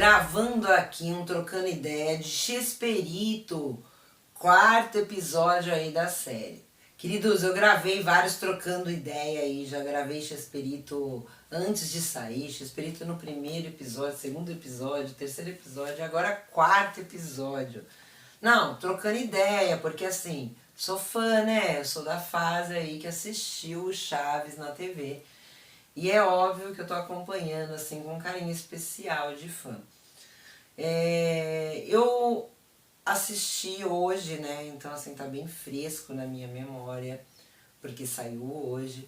gravando aqui um Trocando Ideia de Chesperito, quarto episódio aí da série. Queridos, eu gravei vários Trocando Ideia aí, já gravei Chesperito antes de sair, Chesperito no primeiro episódio, segundo episódio, terceiro episódio, agora quarto episódio. Não, trocando ideia, porque assim, sou fã, né? Eu sou da fase aí que assistiu o Chaves na TV. E é óbvio que eu tô acompanhando assim com um carinho especial de fã. Eu assisti hoje, né? Então assim, tá bem fresco na minha memória, porque saiu hoje.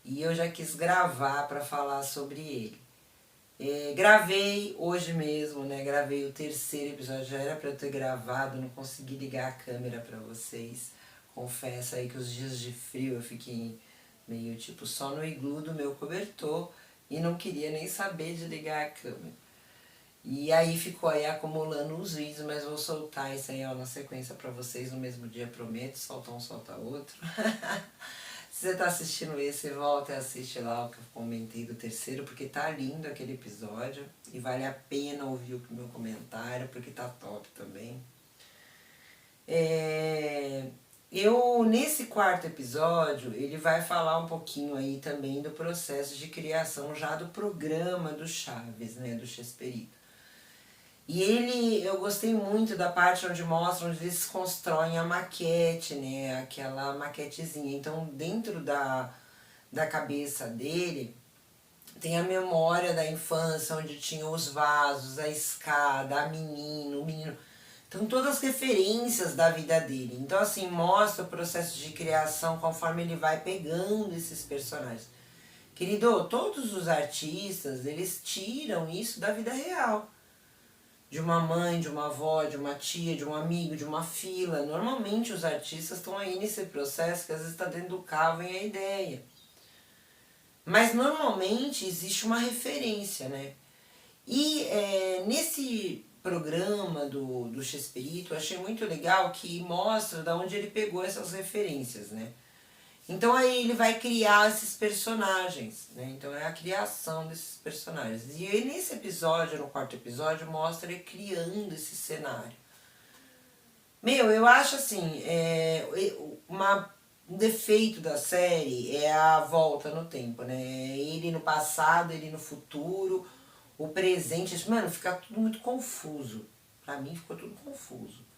E eu já quis gravar para falar sobre ele. Gravei hoje mesmo, né? Gravei o terceiro episódio, já era para eu ter gravado, não consegui ligar a câmera para vocês. Confesso aí que os dias de frio eu fiquei meio tipo só no iglu do meu cobertor e não queria nem saber de ligar a câmera. E aí ficou aí acumulando os vídeos, mas vou soltar isso aí ó, na sequência para vocês no mesmo dia, prometo, solta um, solta outro. Se você tá assistindo esse, volta e assiste lá o que eu comentei do terceiro, porque tá lindo aquele episódio e vale a pena ouvir o meu comentário, porque tá top também. Nesse quarto episódio, ele vai falar um pouquinho aí também do processo de criação já do programa do Chaves, né, do Chesperito. E eu gostei muito da parte onde mostra onde eles constroem a maquete, né? Aquela maquetezinha. Então, dentro da cabeça dele, tem a memória da infância, onde tinha os vasos, a escada, a menino, o menino. Então, todas as referências da vida dele. Então, assim, mostra o processo de criação conforme ele vai pegando esses personagens. Querido, todos os artistas, eles tiram isso da vida real. De uma mãe, de uma avó, de uma tia, de um amigo, de uma fila. Normalmente os artistas estão aí nesse processo que às vezes está dentro do carro, vem a ideia. Mas normalmente existe uma referência, né? E nesse programa do Chesperito, eu achei muito legal que mostra de onde ele pegou essas referências, né? Então aí ele vai criar esses personagens, né? Então é a criação desses personagens. E aí nesse episódio, no quarto episódio, mostra ele criando esse cenário. Eu acho assim, um defeito da série é a volta no tempo, né? Ele no passado, ele no futuro, o presente. Mano, fica tudo muito confuso. Pra mim ficou tudo confuso.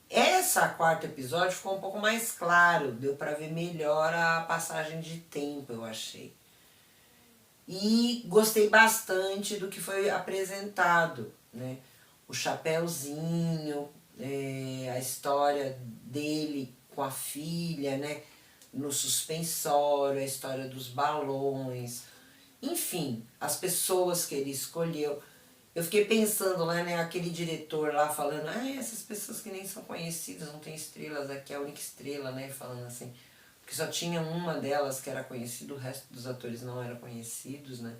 Essa quarto episódio ficou um pouco mais claro, deu pra ver melhor a passagem de tempo, eu achei. E gostei bastante do que foi apresentado, né? O Chapeuzinho, a história dele com a filha, né? No suspensório, a história dos balões, enfim, as pessoas que ele escolheu. Eu fiquei pensando lá, né, aquele diretor lá falando, essas pessoas que nem são conhecidas, não tem estrelas aqui, a única estrela, né, falando assim, porque só tinha uma delas que era conhecida, o resto dos atores não eram conhecidos, né.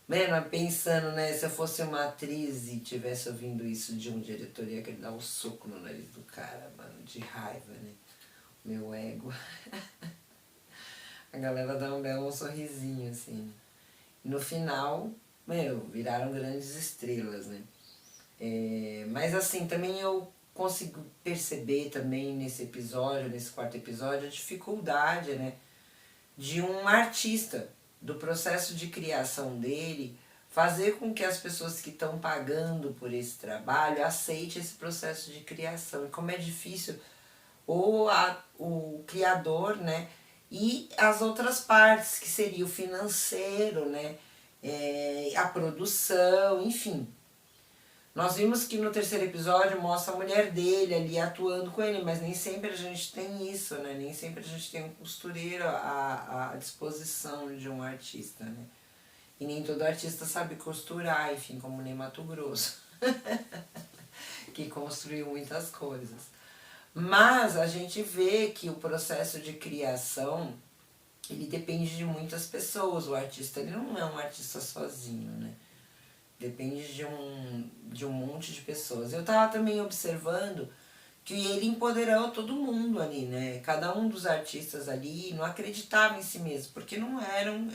Mano, pensando, né, se eu fosse uma atriz e tivesse ouvindo isso de um diretor, ia querer dar um soco no nariz do cara, mano, de raiva, né, meu ego. A galera dá um belo sorrisinho, assim. No final, viraram grandes estrelas, né? Mas assim, também eu consigo perceber também nesse episódio, nesse quarto episódio, a dificuldade, né? De um artista, do processo de criação dele, fazer com que as pessoas que estão pagando por esse trabalho aceitem esse processo de criação. E como é difícil o criador, né? E as outras partes, que seria o financeiro, né? A produção, enfim. Nós vimos que no terceiro episódio mostra a mulher dele ali atuando com ele, mas nem sempre a gente tem isso, né? Nem sempre a gente tem um costureiro à disposição de um artista, né? E nem todo artista sabe costurar, enfim, como nem Mato Grosso, que construiu muitas coisas. Mas a gente vê que o processo de criação, ele depende de muitas pessoas. O artista, ele não é um artista sozinho, né? Depende de um monte de pessoas. Eu tava também observando que ele empoderou todo mundo ali, né? Cada um dos artistas ali não acreditava em si mesmo, porque não eram...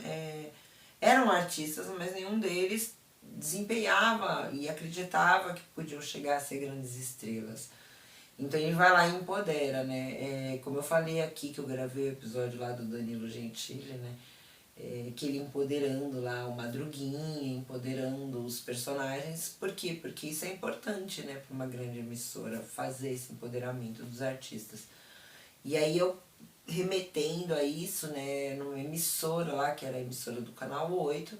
eram artistas, mas nenhum deles desempenhava e acreditava que podiam chegar a ser grandes estrelas. Então ele vai lá e empodera, né? Como eu falei aqui, que eu gravei o episódio lá do Danilo Gentili, né? Que ele empoderando lá o Madruguinha, empoderando os personagens. Por quê? Porque isso é importante, né, para uma grande emissora, fazer esse empoderamento dos artistas. E aí eu remetendo a isso, né, numa emissora lá, que era a emissora do Canal 8,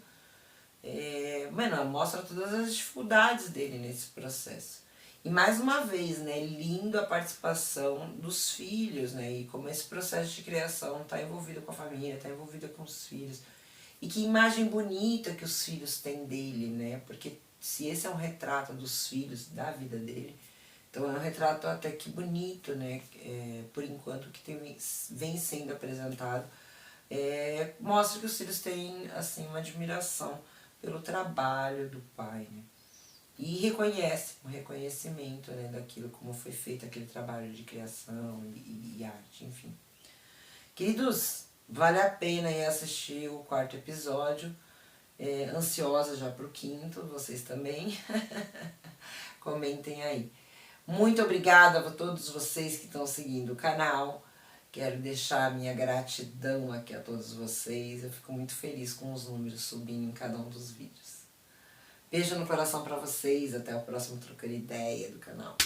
mano, mostra todas as dificuldades dele nesse processo. E mais uma vez, né, lindo a participação dos filhos, né, e como esse processo de criação está envolvido com a família, está envolvido com os filhos. E que imagem bonita que os filhos têm dele, né, porque se esse é um retrato dos filhos, da vida dele, então é um retrato até que bonito, né, por enquanto que vem sendo apresentado. Mostra que os filhos têm, assim, uma admiração pelo trabalho do pai, né. E reconhece, um reconhecimento, né, daquilo, como foi feito aquele trabalho de criação e arte, enfim. Queridos, vale a pena ir assistir o 4º episódio. Ansiosa já pro 5º, vocês também. Comentem aí. Muito obrigada a todos vocês que estão seguindo o canal. Quero deixar a minha gratidão aqui a todos vocês. Eu fico muito feliz com os números subindo em cada um dos vídeos. Beijo no coração pra vocês. Até o próximo Trocando Ideia do canal.